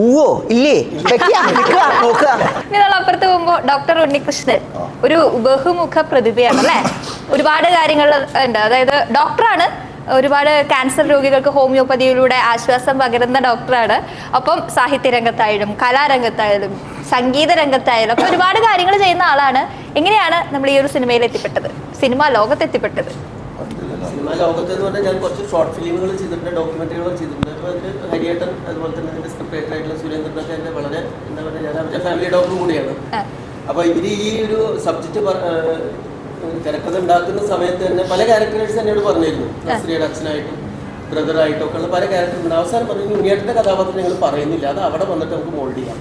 ഊവോ ഇല്ലേ അപ്പുറത്ത് പോകുമ്പോ ഡോക്ടർ ഉണ്ണികൃഷ്ണൻ ഒരു ബഹുമുഖ പ്രതിഭയാണ് അല്ലെ. ഒരുപാട് കാര്യങ്ങൾ ഉണ്ട്. അതായത് ഡോക്ടറാണ്, ഒരുപാട് ക്യാൻസർ രോഗികൾക്ക് ഹോമിയോപ്പതിയിലൂടെ ആശ്വാസം പകരുന്ന ഡോക്ടറാണ്. ഒപ്പം സാഹിത്യ രംഗത്തായാലും കലാരംഗത്തായാലും സംഗീത രംഗത്തായാലും ഒക്കെ ഒരുപാട് കാര്യങ്ങൾ ചെയ്യുന്ന ആളാണ്. എങ്ങനെയാണ് നമ്മൾ ഈ ഒരു സിനിമയിൽ എത്തിപ്പെട്ടത്, സിനിമാ ലോകത്ത് എത്തിപ്പെട്ടത്? സിനിമാ ലോകത്ത് എന്ന് പറഞ്ഞാൽ ഞാൻ കുറച്ച് ഷോർട്ട് ഫിലിമുകൾ ചെയ്തിട്ടുണ്ട്, ഡോക്യുമെന്ററികൾ ചെയ്തിട്ടുണ്ട്. അപ്പോൾ അതിൽ ഹരിയേട്ടൻ അതുപോലെ തന്നെ അതിൻ്റെ സ്ക്രിപ്റ്റ് റൈറ്റർ ആയിട്ടുള്ള സുരേന്ദ്രനൊക്കെ എൻ്റെ വളരെ എന്താ പറയുക, ഞാൻ അവരുടെ ഫാമിലി ഡോക്ടർ കൂടിയാണ്. അപ്പോൾ ഇവർ ഈ ഒരു സബ്ജക്റ്റ് തിരക്കഥ ഉണ്ടാക്കുന്ന സമയത്ത് തന്നെ പല ക്യാരക്ടേഴ്സ് എന്നോട് പറഞ്ഞിരുന്നു. നസ്രിയയുടെ അച്ഛനായിട്ടും ബ്രദറായിട്ടും ഒക്കെ ഉള്ള പല ക്യാരക്ടറുണ്ട്. അവസാനം പറഞ്ഞു ഉണ്ണിയേട്ടൻ്റെ കഥാപാത്രം നിങ്ങൾ പറയുന്നില്ല, അത് അവിടെ വന്നിട്ട് നമുക്ക് മോൾഡ് ചെയ്യാം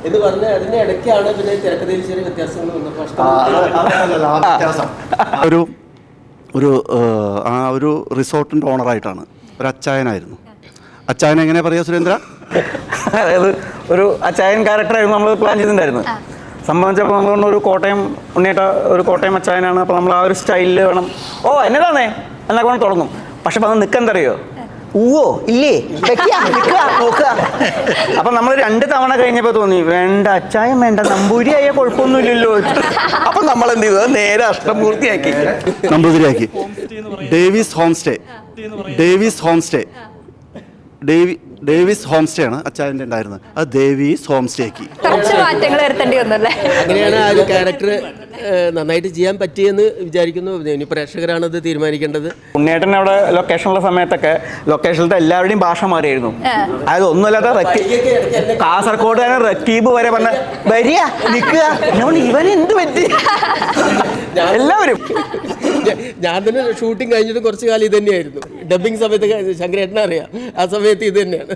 എന്ന് പറഞ്ഞ് അതിൻ്റെ ഇടയ്ക്കാണ് പിന്നെ തിരക്കഥയിൽ ചെറിയ വ്യത്യാസങ്ങൾ വന്നപ്പോൾ ഒരു റിസോർട്ടിൻ്റെ ഓണറായിട്ടാണ് ഒരു അച്ചായനായിരുന്നു. അച്ചായൻ എങ്ങനെ പറയാ സുരേന്ദ്ര? അതായത് ഒരു അച്ചായൻ ക്യാരക്ടറായിരുന്നു നമ്മൾ പ്ലാൻ ചെയ്തിട്ടുണ്ടായിരുന്നു. സംബന്ധിച്ചപ്പോൾ നമ്മൾ ഒരു കോട്ടയം ഉണ്ണിയേട്ട ഒരു കോട്ടയം അച്ചായനാണ്. അപ്പോൾ നമ്മൾ ആ ഒരു സ്റ്റൈലിൽ വേണം എന്നതാണേ എന്നൊക്കെ വേണം തുടങ്ങും. പക്ഷെ അപ്പം അത് നിൽക്കാൻ തറിയോ ഊവോ ഇല്ലേ അപ്പൊ നമ്മൾ 2 തവണ കഴിഞ്ഞപ്പോ തോന്നി വേണ്ട അച്ചായം വേണ്ട, നമ്പൂരിയായ കുഴപ്പമൊന്നുമില്ലല്ലോ. അപ്പൊ നമ്മൾ എന്ത് ചെയ്തു, നേരെ അഷ്ടമൂർത്തിയാക്കി നമ്പൂതിരിയാക്കി. ഡേവിസ് ഹോം സ്റ്റേ ആണ് അച്ചായൻ്റെ ഉണ്ടായിരുന്നത്. അത് ദേവീസ് ഹോം സ്റ്റേ ആക്കി. അങ്ങനെയാണ് ആ ഒരു ക്യാരക്ടർ നന്നായിട്ട് ചെയ്യാൻ പറ്റിയെന്ന് വിചാരിക്കുന്നു. ഇനി പ്രേക്ഷകരാണ് അത് തീരുമാനിക്കേണ്ടത്. ഉണ്ണേട്ടൻ അവിടെ ലൊക്കേഷനുള്ള സമയത്തൊക്കെ ലൊക്കേഷനിലത്തെ എല്ലാവരുടെയും ഭാഷ മാറിയായിരുന്നു. അതായത് ഒന്നുമല്ലാത്ത കാസർഗോഡ് റക്കീബ് വരെ പറഞ്ഞ വരിക നിൽക്കുക, ഇവൻ എന്ത് പറ്റി എല്ലാവരും. ഞാൻ തന്നെ ഷൂട്ടിംഗ് കഴിഞ്ഞിട്ട് കുറച്ച് കാലം ഇത് തന്നെയായിരുന്നു. ഡബിങ് സമയത്ത് ശങ്കരേട്ടനെ അറിയാം, ആ സമയത്ത് ഇത് തന്നെയാണ്.